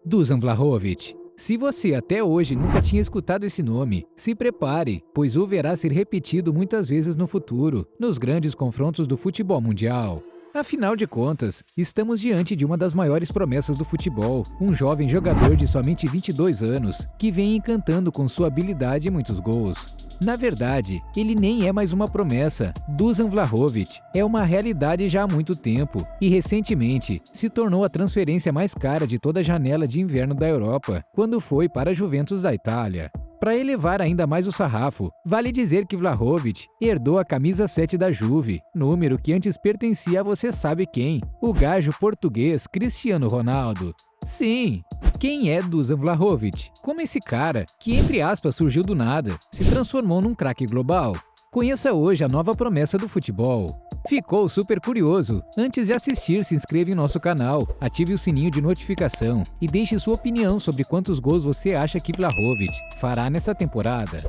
Dusan Vlahovic. Se você até hoje nunca tinha escutado esse nome, se prepare, pois o verá ser repetido muitas vezes no futuro, nos grandes confrontos do futebol mundial. Afinal de contas, estamos diante de uma das maiores promessas do futebol, um jovem jogador de somente 22 anos, que vem encantando com sua habilidade e muitos gols. Na verdade, ele nem é mais uma promessa. Dusan Vlahovic é uma realidade já há muito tempo e, recentemente, se tornou a transferência mais cara de toda a janela de inverno da Europa, quando foi para a Juventus da Itália. Para elevar ainda mais o sarrafo, vale dizer que Vlahovic herdou a camisa 7 da Juve, número que antes pertencia a você sabe quem, o gajo português Cristiano Ronaldo. Sim! Quem é Dusan Vlahovic? Como esse cara, que entre aspas surgiu do nada, se transformou num craque global? Conheça hoje a nova promessa do futebol. Ficou super curioso? Antes de assistir, se inscreva em nosso canal, ative o sininho de notificação e deixe sua opinião sobre quantos gols você acha que Vlahovic fará nessa temporada.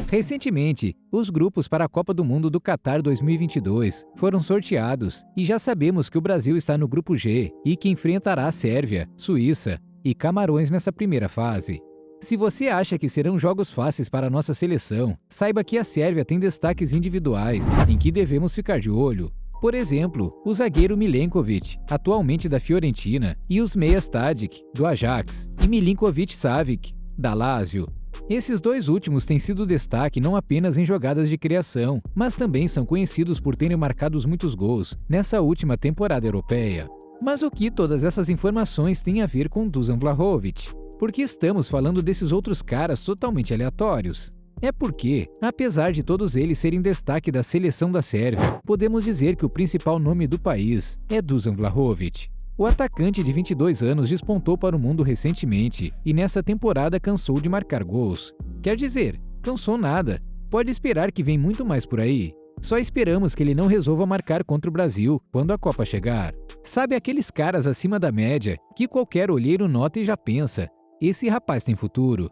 Recentemente, os grupos para a Copa do Mundo do Qatar 2022 foram sorteados e já sabemos que o Brasil está no grupo G e que enfrentará a Sérvia, Suíça e Camarões nessa primeira fase. Se você acha que serão jogos fáceis para a nossa seleção, saiba que a Sérvia tem destaques individuais em que devemos ficar de olho. Por exemplo, o zagueiro Milenkovic, atualmente da Fiorentina, e os meias Tadic, do Ajax, e Milinkovic-Savic, da Lazio. Esses dois últimos têm sido destaque não apenas em jogadas de criação, mas também são conhecidos por terem marcado muitos gols nessa última temporada europeia. Mas o que todas essas informações têm a ver com Dusan Vlahovic? Por que estamos falando desses outros caras totalmente aleatórios? É porque, apesar de todos eles serem destaque da seleção da Sérvia, podemos dizer que o principal nome do país é Dusan Vlahovic. O atacante de 22 anos despontou para o mundo recentemente e nessa temporada cansou de marcar gols. Quer dizer, cansou nada. Pode esperar que vem muito mais por aí. Só esperamos que ele não resolva marcar contra o Brasil quando a Copa chegar. Sabe aqueles caras acima da média que qualquer olheiro nota e já pensa: esse rapaz tem futuro?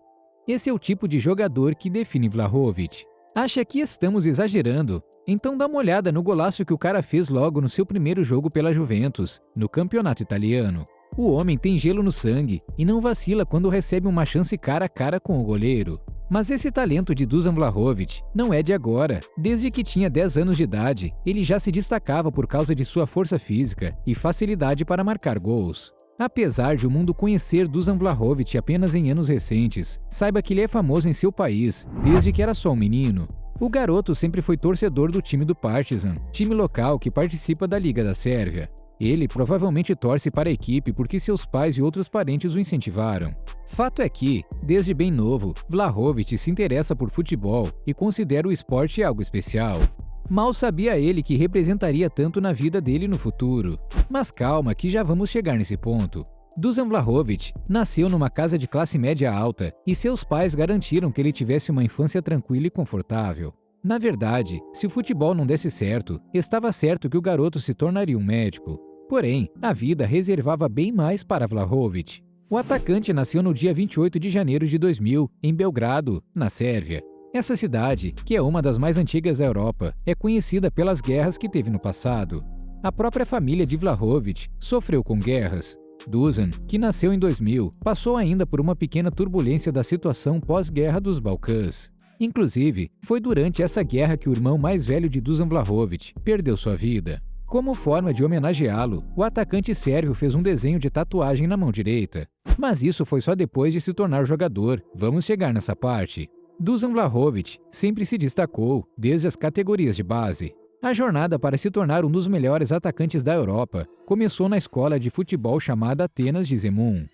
Esse é o tipo de jogador que define Vlahovic. Acha que estamos exagerando? Então dá uma olhada no golaço que o cara fez logo no seu primeiro jogo pela Juventus, no campeonato italiano. O homem tem gelo no sangue e não vacila quando recebe uma chance cara a cara com o goleiro. Mas esse talento de Dusan Vlahovic não é de agora. Desde que tinha 10 anos de idade, ele já se destacava por causa de sua força física e facilidade para marcar gols. Apesar de o mundo conhecer Dusan Vlahovic apenas em anos recentes, saiba que ele é famoso em seu país desde que era só um menino. O garoto sempre foi torcedor do time do Partizan, time local que participa da Liga da Sérvia. Ele provavelmente torce para a equipe porque seus pais e outros parentes o incentivaram. Fato é que, desde bem novo, Vlahovic se interessa por futebol e considera o esporte algo especial. Mal sabia ele que representaria tanto na vida dele no futuro. Mas calma que já vamos chegar nesse ponto. Dusan Vlahovic nasceu numa casa de classe média alta e seus pais garantiram que ele tivesse uma infância tranquila e confortável. Na verdade, se o futebol não desse certo, estava certo que o garoto se tornaria um médico. Porém, a vida reservava bem mais para Vlahovic. O atacante nasceu no dia 28 de janeiro de 2000, em Belgrado, na Sérvia. Essa cidade, que é uma das mais antigas da Europa, é conhecida pelas guerras que teve no passado. A própria família de Vlahovic sofreu com guerras. Dusan, que nasceu em 2000, passou ainda por uma pequena turbulência da situação pós-guerra dos Balcãs. Inclusive, foi durante essa guerra que o irmão mais velho de Dusan Vlahovic perdeu sua vida. Como forma de homenageá-lo, o atacante sérvio fez um desenho de tatuagem na mão direita. Mas isso foi só depois de se tornar jogador. Vamos chegar nessa parte. Dusan Vlahovic sempre se destacou desde as categorias de base. A jornada para se tornar um dos melhores atacantes da Europa começou na escola de futebol chamada Atenas de Zemun.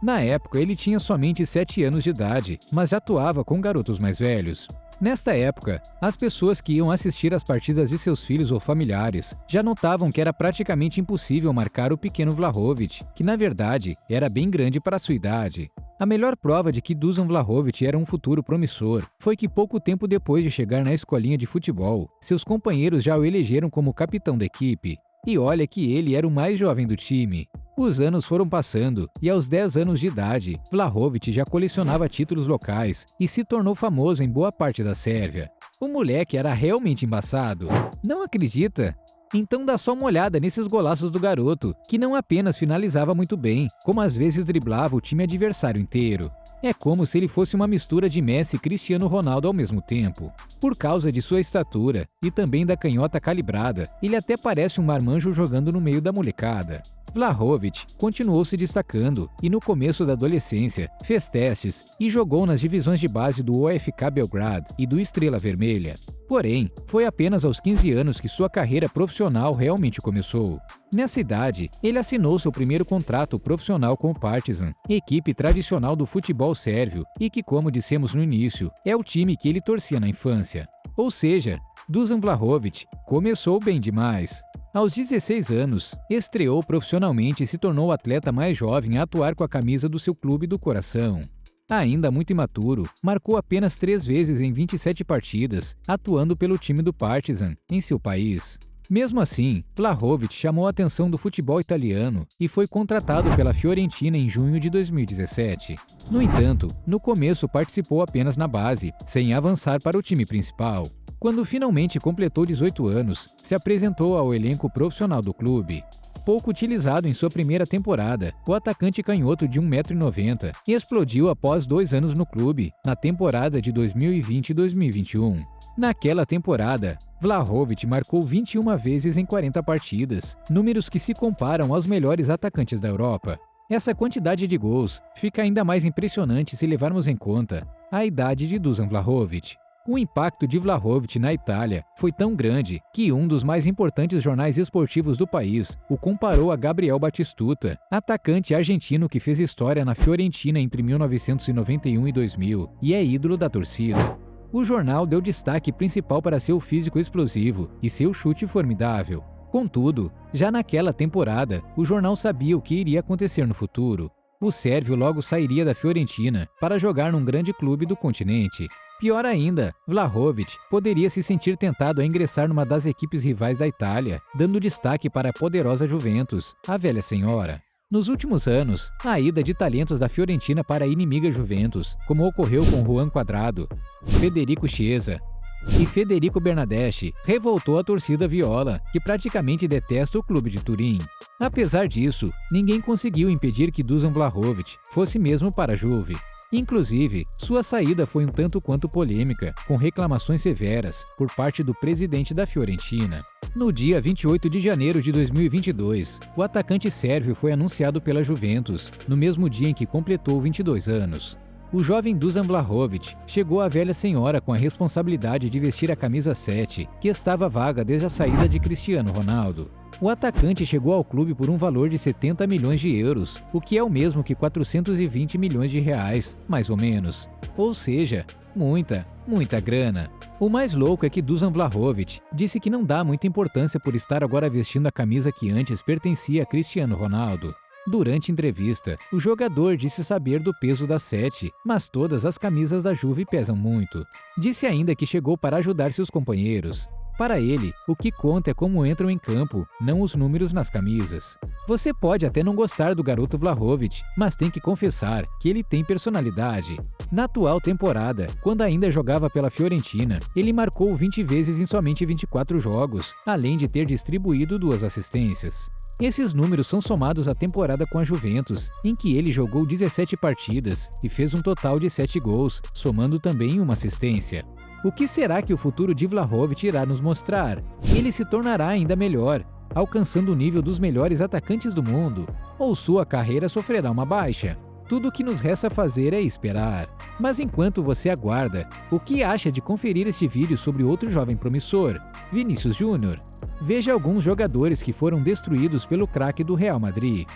Na época, ele tinha somente 7 anos de idade, mas já atuava com garotos mais velhos. Nesta época, as pessoas que iam assistir às partidas de seus filhos ou familiares já notavam que era praticamente impossível marcar o pequeno Vlahovic, que na verdade era bem grande para sua idade. A melhor prova de que Dusan Vlahovic era um futuro promissor foi que pouco tempo depois de chegar na escolinha de futebol, seus companheiros já o elegeram como capitão da equipe. E olha que ele era o mais jovem do time. Os anos foram passando e aos 10 anos de idade, Vlahovic já colecionava títulos locais e se tornou famoso em boa parte da Sérvia. O moleque era realmente embaçado. Não acredita? Então dá só uma olhada nesses golaços do garoto, que não apenas finalizava muito bem, como às vezes driblava o time adversário inteiro. É como se ele fosse uma mistura de Messi e Cristiano Ronaldo ao mesmo tempo. Por causa de sua estatura e também da canhota calibrada, ele até parece um marmanjo jogando no meio da molecada. Vlahović continuou se destacando e no começo da adolescência fez testes e jogou nas divisões de base do OFK Belgrado e do Estrela Vermelha. Porém, foi apenas aos 15 anos que sua carreira profissional realmente começou. Nessa idade, ele assinou seu primeiro contrato profissional com o Partizan, equipe tradicional do futebol sérvio e que, como dissemos no início, é o time que ele torcia na infância. Ou seja, Dusan Vlahović começou bem demais. Aos 16 anos, estreou profissionalmente e se tornou o atleta mais jovem a atuar com a camisa do seu clube do coração. Ainda muito imaturo, marcou apenas 3 vezes em 27 partidas, atuando pelo time do Partizan, em seu país. Mesmo assim, Vlahović chamou a atenção do futebol italiano e foi contratado pela Fiorentina em junho de 2017. No entanto, no começo participou apenas na base, sem avançar para o time principal. Quando finalmente completou 18 anos, se apresentou ao elenco profissional do clube. Pouco utilizado em sua primeira temporada, o atacante canhoto de 1,90 m explodiu após 2 anos no clube, na temporada de 2020 e 2021. Naquela temporada, Vlahović marcou 21 vezes em 40 partidas, números que se comparam aos melhores atacantes da Europa. Essa quantidade de gols fica ainda mais impressionante se levarmos em conta a idade de Dusan Vlahović. O impacto de Vlahović na Itália foi tão grande que um dos mais importantes jornais esportivos do país o comparou a Gabriel Batistuta, atacante argentino que fez história na Fiorentina entre 1991 e 2000 e é ídolo da torcida. O jornal deu destaque principal para seu físico explosivo e seu chute formidável. Contudo, já naquela temporada, o jornal sabia o que iria acontecer no futuro. O sérvio logo sairia da Fiorentina para jogar num grande clube do continente. Pior ainda, Vlahović poderia se sentir tentado a ingressar numa das equipes rivais da Itália, dando destaque para a poderosa Juventus, a velha senhora. Nos últimos anos, a ida de talentos da Fiorentina para a inimiga Juventus, como ocorreu com Juan Cuadrado, Federico Chiesa e Federico Bernardeschi, revoltou a torcida viola, que praticamente detesta o clube de Turim. Apesar disso, ninguém conseguiu impedir que Dusan Vlahović fosse mesmo para a Juve. Inclusive, sua saída foi um tanto quanto polêmica, com reclamações severas por parte do presidente da Fiorentina. No dia 28 de janeiro de 2022, o atacante sérvio foi anunciado pela Juventus, no mesmo dia em que completou 22 anos. O jovem Dusan Vlahović chegou à velha senhora com a responsabilidade de vestir a camisa 7, que estava vaga desde a saída de Cristiano Ronaldo. O atacante chegou ao clube por um valor de 70 milhões de euros, o que é o mesmo que 420 milhões de reais, mais ou menos. Ou seja, muita grana. O mais louco é que Dusan Vlahović disse que não dá muita importância por estar agora vestindo a camisa que antes pertencia a Cristiano Ronaldo. Durante entrevista, o jogador disse saber do peso da 7, mas todas as camisas da Juve pesam muito. Disse ainda que chegou para ajudar seus companheiros. Para ele, o que conta é como entram em campo, não os números nas camisas. Você pode até não gostar do garoto Vlahović, mas tem que confessar que ele tem personalidade. Na atual temporada, quando ainda jogava pela Fiorentina, ele marcou 20 vezes em somente 24 jogos, além de ter distribuído 2 assistências. Esses números são somados à temporada com a Juventus, em que ele jogou 17 partidas e fez um total de 7 gols, somando também uma assistência. O que será que o futuro de Vlahović irá nos mostrar? Ele se tornará ainda melhor, alcançando o nível dos melhores atacantes do mundo, ou sua carreira sofrerá uma baixa? Tudo o que nos resta fazer é esperar. Mas enquanto você aguarda, o que acha de conferir este vídeo sobre outro jovem promissor, Vinícius Júnior? Veja alguns jogadores que foram destruídos pelo craque do Real Madrid.